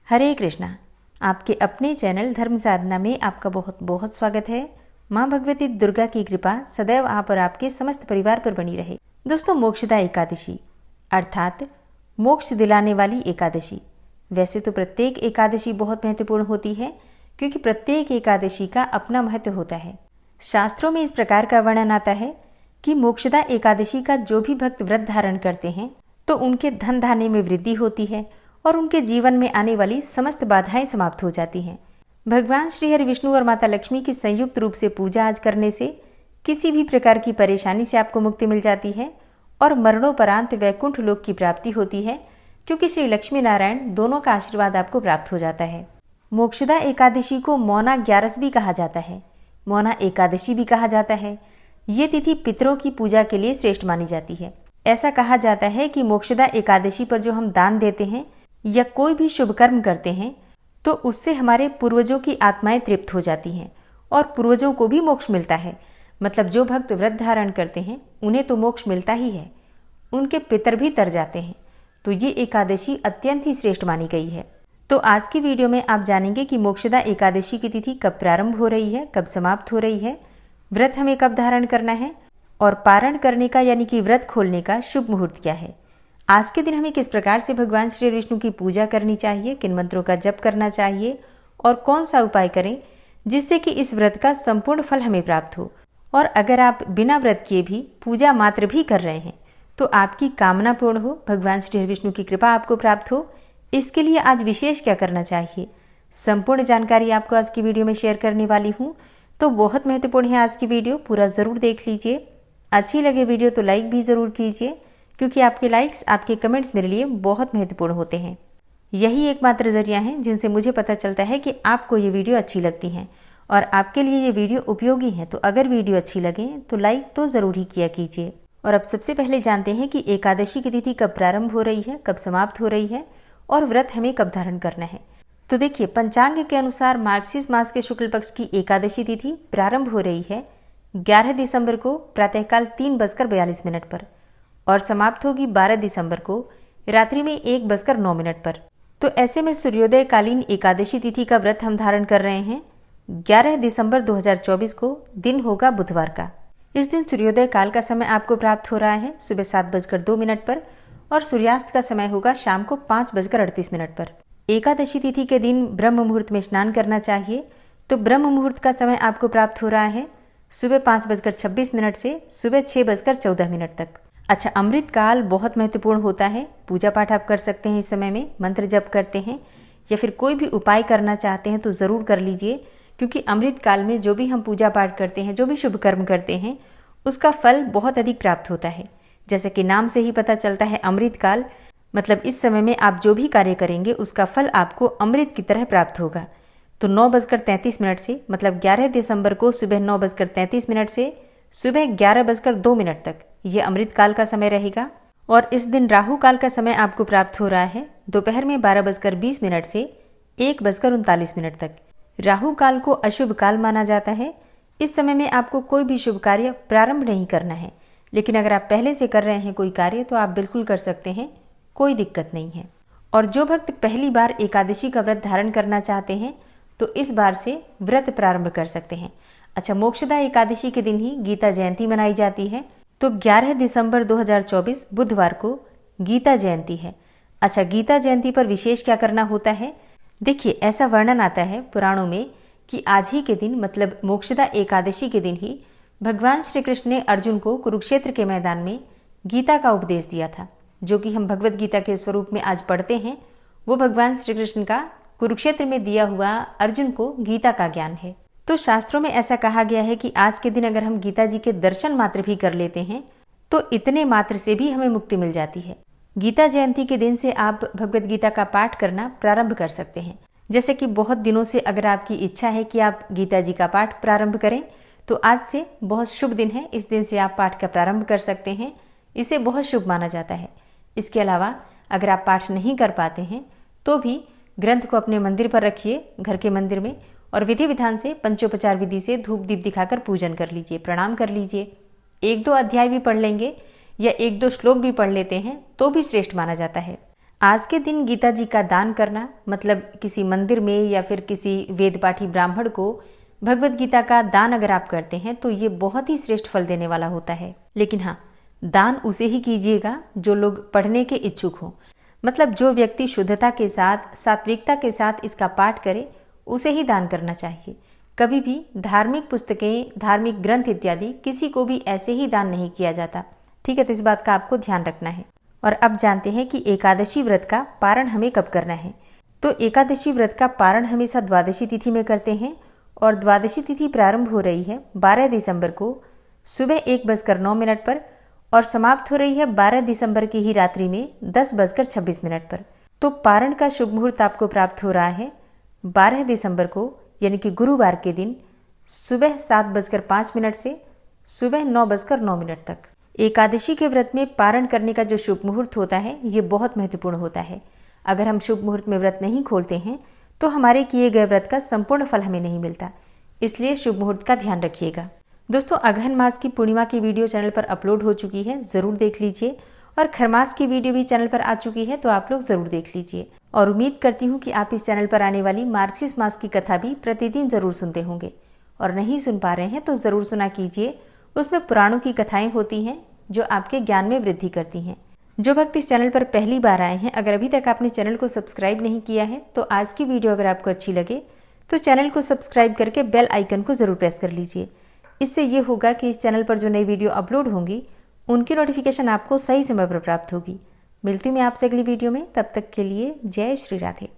हरे कृष्णा। आपके अपने चैनल धर्म साधना में आपका बहुत बहुत स्वागत है। माँ भगवती दुर्गा की कृपा सदैव आप और आपके समस्त परिवार पर बनी रहे। दोस्तों, मोक्षदा एकादशी अर्थात मोक्ष दिलाने वाली एकादशी। वैसे तो प्रत्येक एकादशी बहुत महत्वपूर्ण होती है, क्योंकि प्रत्येक एकादशी का अपना महत्व होता है। शास्त्रों में इस प्रकार का वर्णन आता है कि मोक्षदा एकादशी का जो भी भक्त व्रत धारण करते हैं तो उनके धन धान्य में वृद्धि होती है और उनके जीवन में आने वाली समस्त बाधाएं समाप्त हो जाती हैं। भगवान श्री हरि विष्णु और माता लक्ष्मी की संयुक्त रूप से पूजा आज करने से किसी भी प्रकार की परेशानी से आपको मुक्ति मिल जाती है और मरणोपरांत वैकुंठ लोक की प्राप्ति होती है, क्योंकि श्री लक्ष्मी नारायण दोनों का आशीर्वाद आपको प्राप्त हो जाता है। मोक्षदा एकादशी को मौना ग्यारस भी कहा जाता है, मौना एकादशी भी कहा जाता है। ये तिथि पितरों की पूजा के लिए श्रेष्ठ मानी जाती है। ऐसा कहा जाता है कि मोक्षदा एकादशी पर जो हम दान देते हैं या कोई भी शुभ कर्म करते हैं तो उससे हमारे पूर्वजों की आत्माएं तृप्त हो जाती हैं और पूर्वजों को भी मोक्ष मिलता है। मतलब जो भक्त व्रत धारण करते हैं उन्हें तो मोक्ष मिलता ही है, उनके पितर भी तर जाते हैं। तो ये एकादशी अत्यंत ही श्रेष्ठ मानी गई है। तो आज की वीडियो में आप जानेंगे कि मोक्षदा एकादशी की तिथि कब प्रारंभ हो रही है, कब समाप्त हो रही है, व्रत हमें कब धारण करना है और पारण करने का यानी कि व्रत खोलने का शुभ मुहूर्त क्या है। आज के दिन हमें किस प्रकार से भगवान श्री विष्णु की पूजा करनी चाहिए, किन मंत्रों का जप करना चाहिए और कौन सा उपाय करें जिससे कि इस व्रत का संपूर्ण फल हमें प्राप्त हो। और अगर आप बिना व्रत किए भी पूजा मात्र भी कर रहे हैं तो आपकी कामना पूर्ण हो, भगवान श्री विष्णु की कृपा आपको प्राप्त हो। इसके लिए आज विशेष क्या करना चाहिए, संपूर्ण जानकारी आपको आज की वीडियो में शेयर करने वाली हूँ। तो बहुत महत्वपूर्ण है आज की वीडियो, पूरा ज़रूर देख लीजिए। अच्छी लगे वीडियो तो लाइक भी ज़रूर कीजिए, क्योंकि आपके लाइक्स, आपके कमेंट्स मेरे लिए बहुत महत्वपूर्ण होते हैं। यही एकमात्र जरिया है जिनसे मुझे पता चलता है कि आपको ये वीडियो अच्छी लगती हैं और आपके लिए ये वीडियो उपयोगी है। तो अगर वीडियो अच्छी लगे तो लाइक तो ज़रूर ही किया कीजिए। और अब सबसे पहले जानते हैं कि एकादशी की तिथि कब प्रारंभ हो रही है, कब समाप्त हो रही है और व्रत हमें कब धारण करना है। तो देखिए, पंचांग के अनुसार मार्गशीर्ष मास के शुक्ल पक्ष की एकादशी तिथि प्रारंभ हो रही है 11 दिसंबर को प्रातःकाल 3:42 पर और समाप्त होगी 12 दिसंबर को रात्रि में 1:09 पर। तो ऐसे में सूर्योदय कालीन एकादशी तिथि का व्रत हम धारण कर रहे हैं 11 दिसंबर 2024 को। दिन होगा बुधवार का। इस दिन सूर्योदय काल का समय आपको प्राप्त हो रहा है सुबह 7:02 पर और सूर्यास्त का समय होगा शाम को 5:38 पर। एकादशी तिथि के दिन ब्रह्म मुहूर्त में स्नान करना चाहिए। तो ब्रह्म मुहूर्त का समय आपको प्राप्त हो रहा है सुबह 5:26 से सुबह 6:14 तक। अच्छा, अमृत काल बहुत महत्वपूर्ण होता है। पूजा पाठ आप कर सकते हैं इस समय में, मंत्र जप करते हैं या फिर कोई भी उपाय करना चाहते हैं तो ज़रूर कर लीजिए, क्योंकि अमृत काल में जो भी हम पूजा पाठ करते हैं, जो भी शुभ कर्म करते हैं, उसका फल बहुत अधिक प्राप्त होता है। जैसे कि नाम से ही पता चलता है अमृत काल, मतलब इस समय में आप जो भी कार्य करेंगे उसका फल आपको अमृत की तरह प्राप्त होगा। तो 9:33 से मतलब 11 दिसंबर को सुबह 9:33 से सुबह 11:02 तक ये अमृत काल का समय रहेगा। और इस दिन राहु काल का समय आपको प्राप्त हो रहा है दोपहर में 12:20 से 1:39 तक। राहु काल को अशुभ काल माना जाता है। इस समय में आपको कोई भी शुभ कार्य प्रारंभ नहीं करना है, लेकिन अगर आप पहले से कर रहे हैं कोई कार्य तो आप बिल्कुल कर सकते हैं, कोई दिक्कत नहीं है। और जो भक्त पहली बार एकादशी का व्रत धारण करना चाहते हैं तो इस बार से व्रत प्रारंभ कर सकते हैं। अच्छा, मोक्षदा एकादशी के दिन ही गीता जयंती मनाई जाती है। तो 11 दिसंबर 2024 बुधवार को गीता जयंती है। अच्छा, गीता जयंती पर विशेष क्या करना होता है? देखिए, ऐसा वर्णन आता है पुराणों में कि आज ही के दिन मतलब मोक्षदा एकादशी के दिन ही भगवान श्री कृष्ण ने अर्जुन को कुरुक्षेत्र के मैदान में गीता का उपदेश दिया था। जो कि हम भगवत गीता के स्वरूप में आज पढ़ते हैं, वो भगवान श्री कृष्ण का कुरुक्षेत्र में दिया हुआ अर्जुन को गीता का ज्ञान है। तो शास्त्रों में ऐसा कहा गया है कि आज के दिन अगर हम गीता जी के दर्शन मात्र भी कर लेते हैं तो इतने मात्र से भी हमें मुक्ति मिल जाती है। गीता जयंती के दिन से आप भगवत गीता का पाठ करना प्रारंभ कर सकते हैं। जैसे कि बहुत दिनों से अगर आपकी इच्छा है कि आप गीता जी का पाठ प्रारंभ करें तो आज से बहुत शुभ दिन है। इस दिन से आप पाठ का प्रारंभ कर सकते हैं, इसे बहुत शुभ माना जाता है। इसके अलावा अगर आप पाठ नहीं कर पाते हैं तो भी ग्रंथ को अपने मंदिर पर रखिए, घर के मंदिर में, और विधि विधान से पंचोपचार विधि से धूप दीप दिखाकर पूजन कर लीजिए, प्रणाम कर लीजिए। 1-2 अध्याय भी पढ़ लेंगे या 1-2 श्लोक भी पढ़ लेते हैं तो भी श्रेष्ठ माना जाता है। आज के दिन गीता जी का दान करना मतलब किसी मंदिर में या फिर किसी वेद पाठी ब्राह्मण को भगवत गीता का दान अगर आप करते हैं तो ये बहुत ही श्रेष्ठ फल देने वाला होता है। लेकिन हाँ, दान उसे ही कीजिएगा जो लोग पढ़ने के इच्छुक हों। मतलब जो व्यक्ति शुद्धता के साथ, सात्विकता के साथ इसका पाठ करे, उसे ही दान करना चाहिए। कभी भी धार्मिक पुस्तकें, धार्मिक ग्रंथ इत्यादि किसी को भी ऐसे ही दान नहीं किया जाता। ठीक है, तो इस बात का आपको ध्यान रखना है। और अब जानते हैं कि एकादशी व्रत का पारण हमें कब करना है। तो एकादशी व्रत का पारण हमेशा द्वादशी तिथि में करते हैं और द्वादशी तिथि प्रारंभ हो रही है 12 दिसंबर को सुबह 1:09 पर और समाप्त हो रही है 12 दिसंबर की ही रात्रि में 10:26 पर। तो पारण का शुभ मुहूर्त आपको प्राप्त हो रहा है 12 दिसंबर को, यानी कि गुरुवार के दिन सुबह 7:05 से सुबह 9:09 तक। एकादशी के व्रत में पारण करने का जो शुभ मुहूर्त होता है ये बहुत महत्वपूर्ण होता है। अगर हम शुभ मुहूर्त में व्रत नहीं खोलते हैं तो हमारे किए गए व्रत का संपूर्ण फल हमें नहीं मिलता। इसलिए शुभ मुहूर्त का ध्यान रखिएगा। दोस्तों, अगहन मास की पूर्णिमा की वीडियो चैनल पर अपलोड हो चुकी है, ज़रूर देख लीजिए। और खरमास की वीडियो भी चैनल पर आ चुकी है, तो आप लोग ज़रूर देख लीजिए। और उम्मीद करती हूँ कि आप इस चैनल पर आने वाली मार्गशीर्ष मास की कथा भी प्रतिदिन ज़रूर सुनते होंगे। और नहीं सुन पा रहे हैं तो ज़रूर सुना कीजिए। उसमें पुराणों की कथाएँ होती हैं जो आपके ज्ञान में वृद्धि करती हैं। जो भक्त इस चैनल पर पहली बार आए हैं, अगर अभी तक आपने चैनल को सब्सक्राइब नहीं किया है तो आज की वीडियो अगर आपको अच्छी लगे तो चैनल को सब्सक्राइब करके बेल आइकन को ज़रूर प्रेस कर लीजिए। इससे ये होगा कि इस चैनल पर जो नई वीडियो अपलोड होंगी उनकी नोटिफिकेशन आपको सही समय पर प्राप्त होगी। मिलती हूँ मैं आपसे अगली वीडियो में, तब तक के लिए जय श्री राधे।